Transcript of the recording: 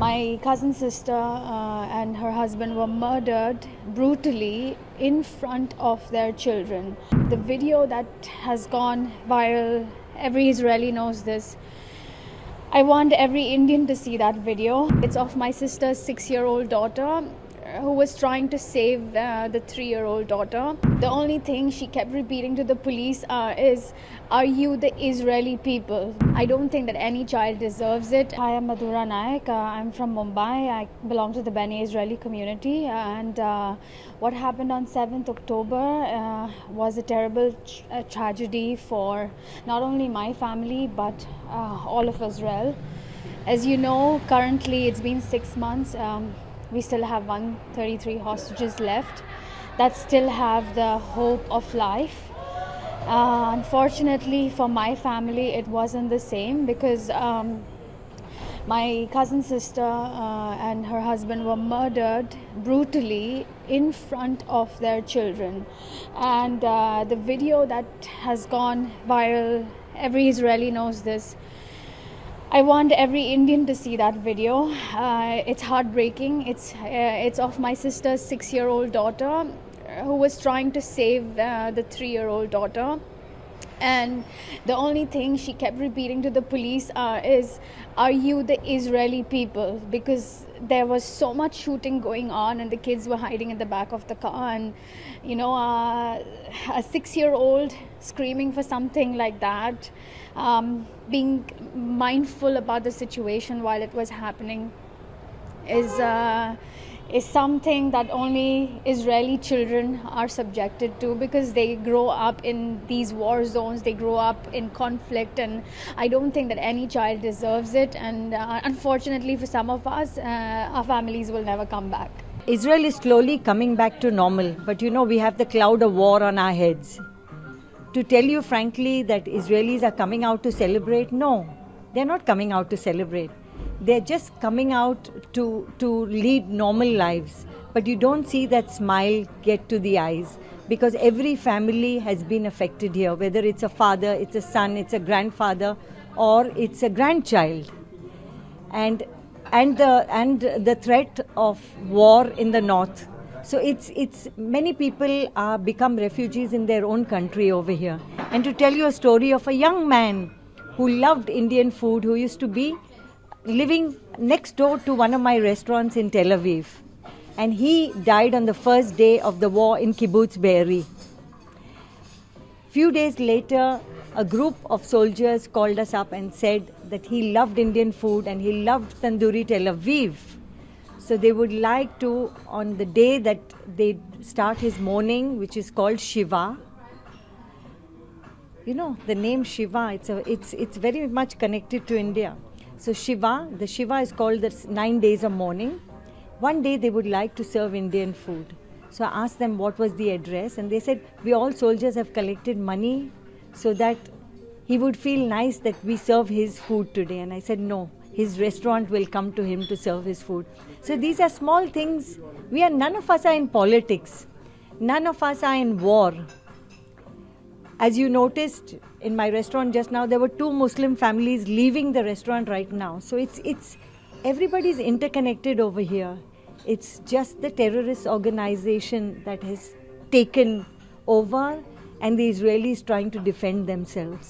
My cousin sister and her husband were murdered brutally in front of their children. The video that has gone viral, every Israeli knows this. I want every Indian to see that video. It's of my sister's 6-year-old daughter who was trying to save the 3-year-old daughter. The only thing she kept repeating to the police is, "Are you the Israeli people?" I don't think that any child deserves it. Hi, I'm Madhura Naik. I'm from Mumbai. I belong to the Bani Israeli community. And what happened on 7th October was a terrible tragedy for not only my family, but all of Israel. As you know, currently it's been 6 months. We still have 133 hostages left that still have the hope of life. Unfortunately for my family, it wasn't the same because my cousin sister and her husband were murdered brutally in front of their children. And the video that has gone viral, every Israeli knows this. I want every Indian to see that video. It's heartbreaking. It's of my sister's 6-year-old daughter who was trying to save the 3-year-old daughter. And the only thing she kept repeating to the police is, "Are you the Israeli people?" Because there was so much shooting going on and the kids were hiding in the back of the car. And a 6-year-old screaming for something like that, being mindful about the situation while it was happening is something that only Israeli children are subjected to, because they grow up in these war zones, they grow up in conflict, and I don't think that any child deserves it. And unfortunately for some of us, our families will never come back. Israel is slowly coming back to normal, but we have the cloud of war on our heads. To tell you frankly that Israelis are coming out to celebrate, no, they're not coming out to celebrate. They're just coming out to lead normal lives. But you don't see that smile get to the eyes, because every family has been affected here, whether it's a father, it's a son, it's a grandfather, or it's a grandchild. And the threat of war in the north. So it's many people are become refugees in their own country over here. And to tell you a story of a young man who loved Indian food, who used to be living next door to one of my restaurants in Tel Aviv. And he died on the first day of the war in Kibbutz Be'eri. Few days later, a group of soldiers called us up and said that he loved Indian food and he loved Tandoori Tel Aviv. So they would like to, on the day that they start his mourning, which is called Shiva. The name Shiva, it's very much connected to India. So the Shiva is called the 9 days of mourning. One day they would like to serve Indian food. So I asked them what was the address, and they said, "We all soldiers have collected money so that he would feel nice that we serve his food today." And I said, "No, his restaurant will come to him to serve his food." So these are small things. None of us are in politics. None of us are in war. As you noticed in my restaurant just now, there were 2 Muslim families leaving the restaurant right now. So it's everybody's interconnected over here. It's just the terrorist organization that has taken over, and the Israelis trying to defend themselves.